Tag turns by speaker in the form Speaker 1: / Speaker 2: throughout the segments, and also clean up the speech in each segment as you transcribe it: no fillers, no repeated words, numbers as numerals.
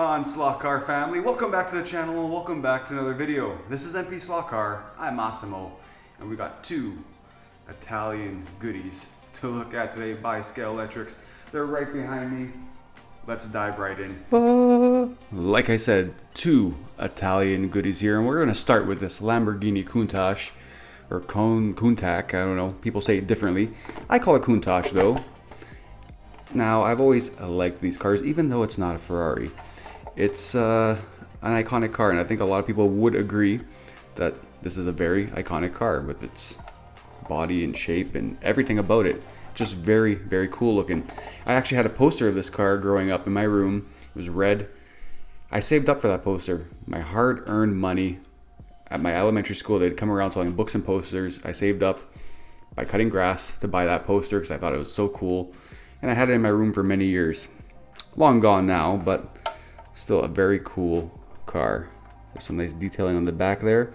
Speaker 1: on, mpslotcar family? Welcome back to the channel and welcome back to another video. This is mpslotcar. I'm Massimo, and we got two Italian goodies to look at today by Scalextric. They're right behind me. Let's dive right in. Like I said, two Italian goodies here, and we're going to start with this Lamborghini Countach, or Countach, I don't know. People say it differently. I call it Countach though. Now, I've always liked these cars, even though it's not a Ferrari. It's an iconic car, and I think a lot of people would agree that this is a very iconic car with its body and shape and everything about it. Just very, very cool looking. I actually had a poster of this car growing up in my room. It was red. I saved up for that poster. My hard-earned money at my elementary school, they'd come around selling books and posters. I saved up by cutting grass to buy that poster because I thought it was so cool. And I had it in my room for many years. Long gone now, but still a very cool car. There's some nice detailing on the back there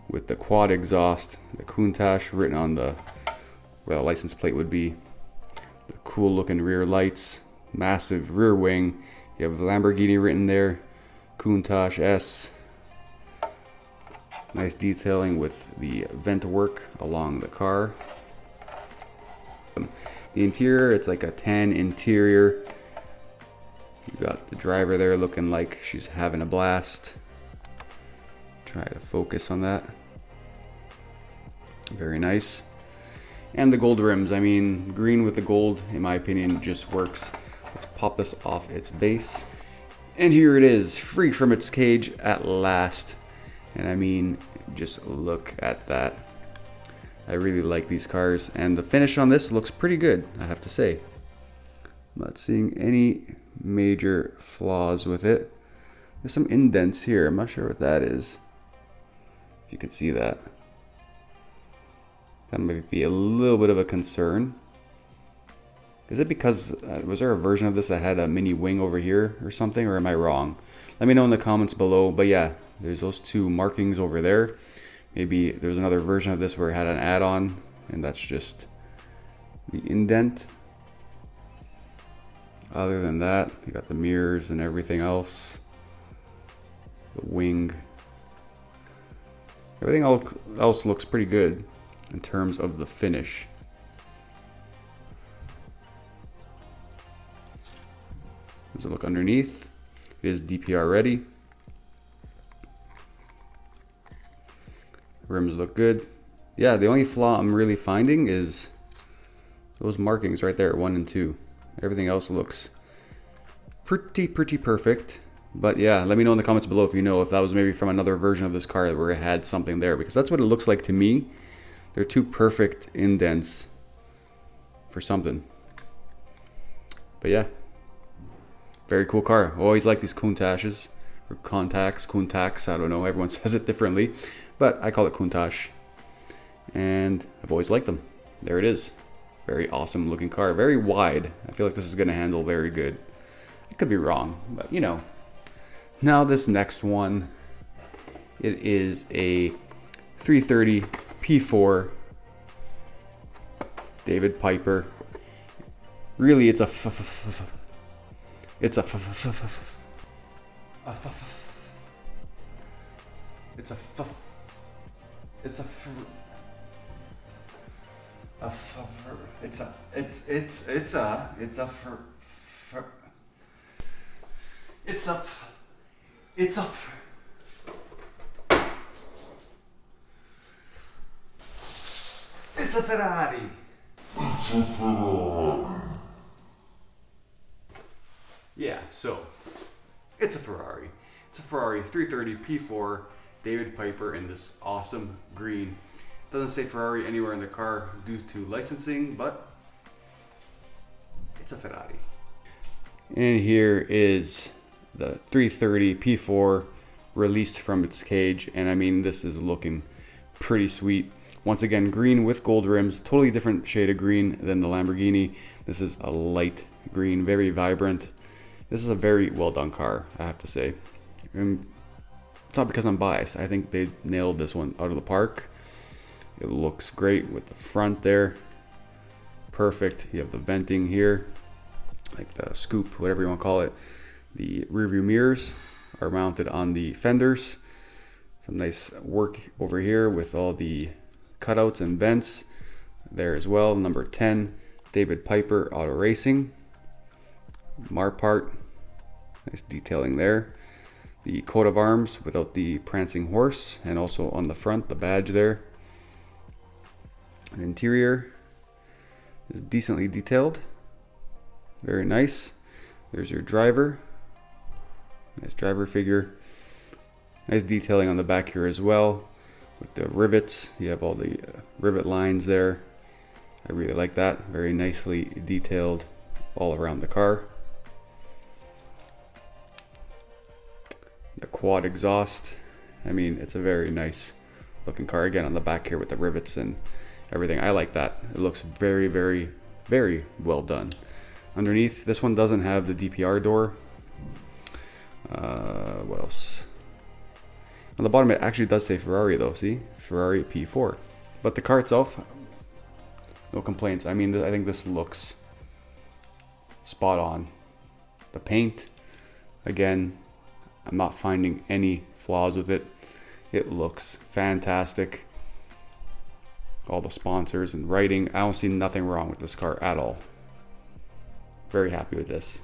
Speaker 1: with the quad exhaust, the Countach written on the where the license plate would be. The cool looking rear lights, massive rear wing. You have Lamborghini written there, Countach S. Nice detailing with the vent work along the car. The interior, it's like a tan interior. You got the driver there looking like she's having a blast. Try to focus on that. Very nice. And the gold rims, I mean, green with the gold, in my opinion, just works. Let's pop this off its base. And here it is, free from its cage at last. And I mean, just look at that. I really like these cars, and the finish on this looks pretty good, I have to say. I'm not seeing any major flaws with it. There's some indents here. I'm not sure what that is. If you can see that. That might be a little bit of a concern. Is it because, was there a version of this that had a mini wing over here or something, or am I wrong? Let me know in the comments below, but yeah, there's those two markings over there. Maybe there's another version of this where it had an add-on, and that's just the indent. Other than that, you got the mirrors and everything else. The wing. Everything else looks pretty good in terms of the finish. Does it look underneath? It is DPR ready. Rims look good. Yeah, the only flaw I'm really finding is those markings right there, 1 and 2. Everything else looks pretty perfect. But yeah, let me know in the comments below if you know if that was maybe from another version of this car where it had something there, because that's what it looks like to me. They're two perfect indents for something. But yeah, very cool car. Always like these Countaches. Or Countachs, I don't know, everyone says it differently, but I call it Countach, and I've always liked them. There it is. Very awesome looking car, very wide. I feel like this is going to handle very good. I could be wrong, but you know. Now this next one, it is a 330 P4 David Piper. Really, it's a it's a Ferrari. Yeah, so it's a Ferrari. It's a Ferrari 330 P4 David Piper in this awesome green. Doesn't say Ferrari anywhere in the car due to licensing, but it's a Ferrari. And here is the 330 P4 released from its cage, and I mean, this is looking pretty sweet. Once again, green with gold rims, totally different shade of green than the Lamborghini. This is a light green, very vibrant. This is a very well done car, I have to say. And it's not because I'm biased. I think they nailed this one out of the park. It looks great with the front there. Perfect. You have the venting here, like the scoop, whatever you want to call it. The rear view mirrors are mounted on the fenders. Some nice work over here with all the cutouts and vents there as well. Number 10, David Piper Auto Racing. Marpart, nice detailing there. The coat of arms without the prancing horse, and also on the front, the badge there. The interior is decently detailed. Very nice. There's your driver. Nice driver figure. Nice detailing on the back here as well. With the rivets, you have all the rivet lines there. I really like that. Very nicely detailed all around the car. The quad exhaust. I mean, it's a very nice looking car. Again, on the back here with the rivets and everything. I like that. It looks very, very, very well done. Underneath, this one doesn't have the DPR door. What else? On the bottom, it actually does say Ferrari though. See? Ferrari P4. But the car itself, no complaints. I mean, I think this looks spot on. The paint, again, I'm not finding any flaws with it. It looks fantastic. All the sponsors and writing, I don't see nothing wrong with this car at all. Very happy with this.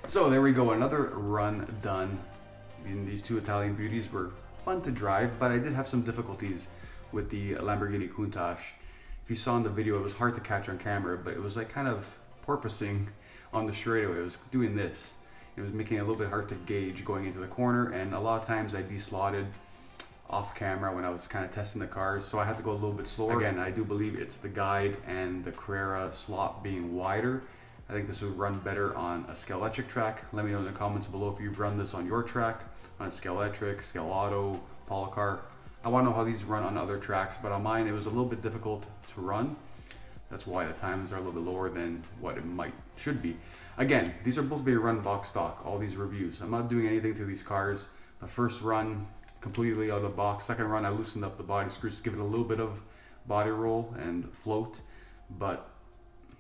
Speaker 1: So there we go, another run done. These two Italian beauties were fun to drive, but I did have some difficulties with the Lamborghini Countach. If you saw in the video, it was hard to catch on camera, but it was like kind of porpoising on the straightaway. It was doing this. It was making it a little bit hard to gauge going into the corner, and a lot of times I deslotted off camera when I was kind of testing the cars, so I had to go a little bit slower. Again, I do believe it's the guide and the Carrera slot being wider. I think this would run better on a Scalextric track. Let me know in the comments below if you've run this on your track, on Scalextric, Scale Auto, Polycar. I want to know how these run on other tracks, but on mine it was a little bit difficult to run. That's why the times are a little bit lower than what it should be. Again, these are both being run box stock, all these reviews. I'm not doing anything to these cars. The first run, completely out of the box. Second run, I loosened up the body screws to give it a little bit of body roll and float, but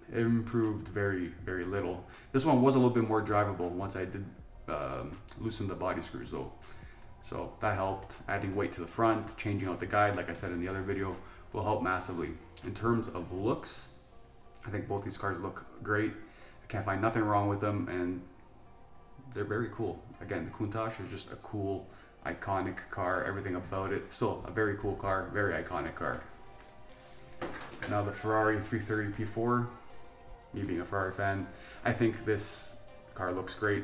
Speaker 1: it improved very, very little. This one was a little bit more drivable once I did loosen the body screws though. So that helped. Adding weight to the front, changing out the guide, like I said in the other video, will help massively. In terms of looks, I think both these cars look great. I can't find nothing wrong with them, and they're very cool. Again, the Countach is just a cool, iconic car, everything about it. Still a very cool car, very iconic car. Now the Ferrari 330 P4, me being a Ferrari fan, I think this car looks great.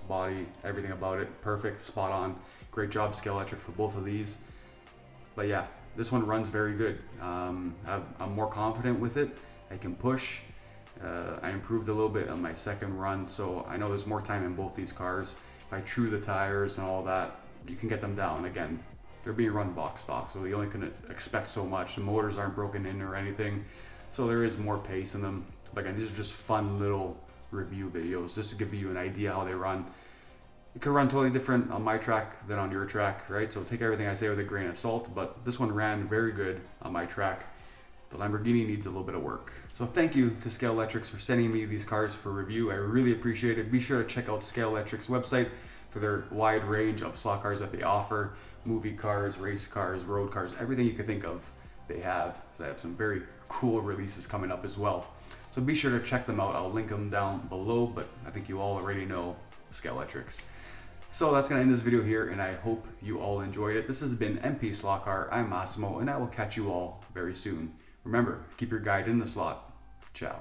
Speaker 1: Body, everything about it, perfect, spot on. Great job, Scalextric, for both of these. But yeah, this one runs very good. I'm more confident with it. I can push. I improved a little bit on my second run, so I know there's more time in both these cars. If I true the tires and all that, you can get them down. Again, they're being run box stock, so you only can expect so much. The motors aren't broken in or anything, so there is more pace in them. But again, these are just fun little review videos just to give you an idea how they run. It could run totally different on my track than on your track, right? So take everything I say with a grain of salt, but this one ran very good on my track. The Lamborghini needs a little bit of work. So thank you to Scalextric for sending me these cars for review. I really appreciate it. Be sure to check out Scalextric's website for their wide range of slot cars that they offer. Movie cars, race cars, road cars, everything you can think of they have. So they have some very cool releases coming up as well. So be sure to check them out. I'll link them down below, but I think you all already know Scalextric. So that's going to end this video here, and I hope you all enjoyed it. This has been mpslotcar. I'm Massimo, and I will catch you all very soon. Remember, keep your guide in the slot. Ciao.